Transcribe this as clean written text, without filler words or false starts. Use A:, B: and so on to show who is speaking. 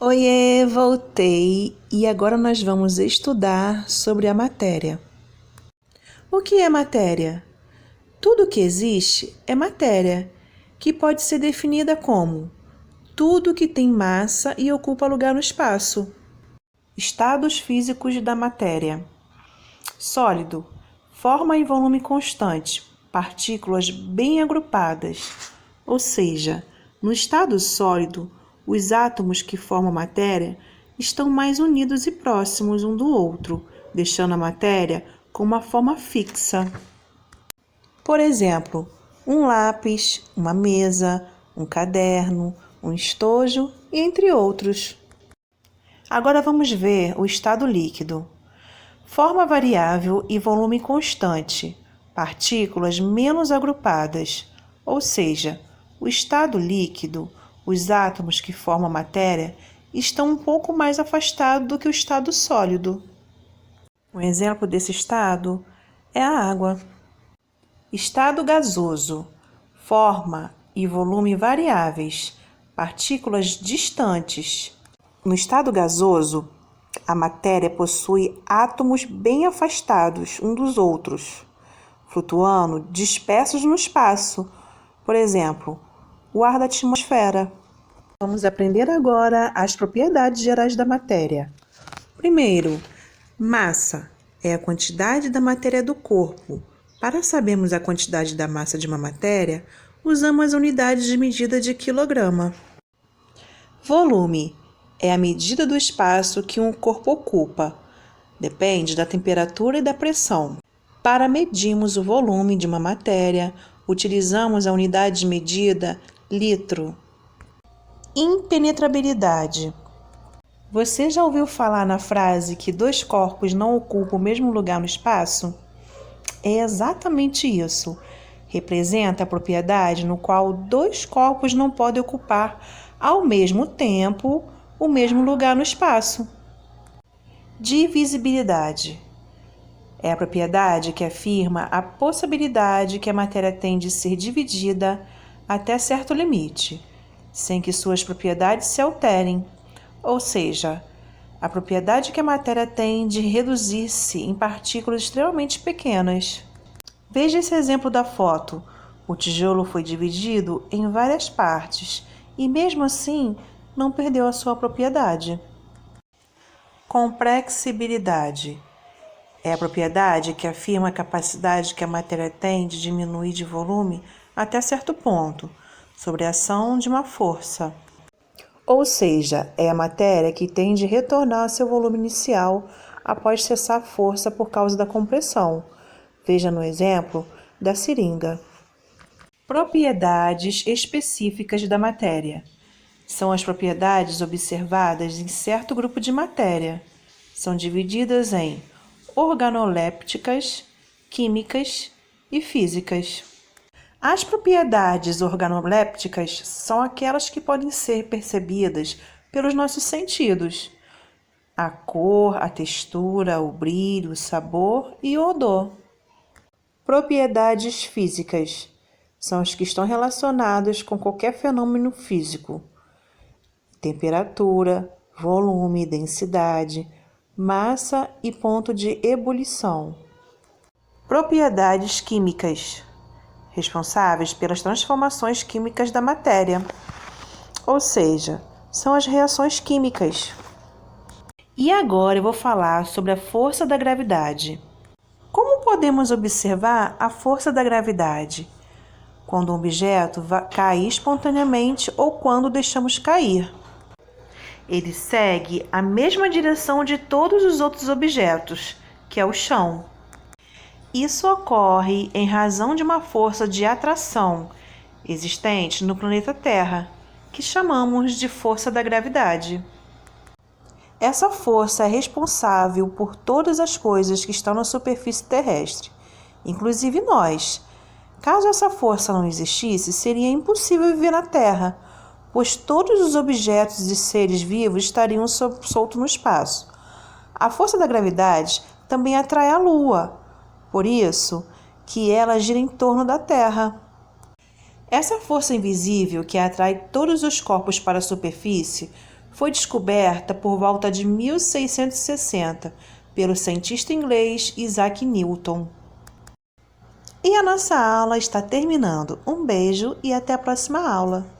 A: Oiê, voltei e agora nós vamos estudar sobre a matéria. O que é matéria? Tudo que existe é matéria, que pode ser definida como tudo que tem massa e ocupa lugar no espaço. Estados físicos da matéria: sólido, forma e volume constante, partículas bem agrupadas, ou seja, no estado sólido, os átomos que formam a matéria estão mais unidos e próximos um do outro, deixando a matéria com uma forma fixa. Por exemplo, um lápis, uma mesa, um caderno, um estojo e entre outros. Agora vamos ver o estado líquido. Forma variável e volume constante, partículas menos agrupadas, ou seja, o estado líquido, os átomos que formam a matéria estão um pouco mais afastados do que o estado sólido. Um exemplo desse estado é a água. Estado gasoso, forma e volume variáveis, partículas distantes. No estado gasoso, a matéria possui átomos bem afastados uns dos outros, flutuando dispersos no espaço. Por exemplo, o ar da atmosfera. Vamos aprender agora as propriedades gerais da matéria. Primeiro, massa é a quantidade da matéria do corpo. Para sabermos a quantidade da massa de uma matéria, usamos as unidades de medida de quilograma. Volume é a medida do espaço que um corpo ocupa. Depende da temperatura e da pressão. Para medirmos o volume de uma matéria, utilizamos a unidade de medida litro. Impenetrabilidade. Você já ouviu falar na frase que dois corpos não ocupam o mesmo lugar no espaço? É exatamente isso. Representa a propriedade no qual dois corpos não podem ocupar ao mesmo tempo o mesmo lugar no espaço. Divisibilidade é a propriedade que afirma a possibilidade que a matéria tem de ser dividida até certo limite, sem que suas propriedades se alterem, ou seja, a propriedade que a matéria tem de reduzir-se em partículas extremamente pequenas. Veja esse exemplo da foto. O tijolo foi dividido em várias partes e, mesmo assim, não perdeu a sua propriedade. Comprexibilidade é a propriedade que afirma a capacidade que a matéria tem de diminuir de volume até certo ponto, sob a ação de uma força. Ou seja, é a matéria que tem de retornar ao seu volume inicial após cessar a força por causa da compressão. Veja no exemplo da seringa. Propriedades específicas da matéria. São as propriedades observadas em certo grupo de matéria. São divididas em organolépticas, químicas e físicas. As propriedades organolépticas são aquelas que podem ser percebidas pelos nossos sentidos: a cor, a textura, o brilho, o sabor e o odor. Propriedades físicas são as que estão relacionadas com qualquer fenômeno físico: temperatura, volume, densidade, massa e ponto de ebulição. Propriedades químicas, responsáveis pelas transformações químicas da matéria, ou seja, são as reações químicas. E agora eu vou falar sobre a força da gravidade. Como podemos observar a força da gravidade? Quando um objeto cai espontaneamente ou quando deixamos cair. Ele segue a mesma direção de todos os outros objetos, que é o chão. Isso ocorre em razão de uma força de atração existente no planeta Terra, que chamamos de força da gravidade. Essa força é responsável por todas as coisas que estão na superfície terrestre, inclusive nós. Caso essa força não existisse, seria impossível viver na Terra, pois todos os objetos e seres vivos estariam soltos no espaço. A força da gravidade também atrai a Lua, por isso que ela gira em torno da Terra. Essa força invisível que atrai todos os corpos para a superfície foi descoberta por volta de 1660 pelo cientista inglês Isaac Newton. E a nossa aula está terminando. Um beijo e até a próxima aula.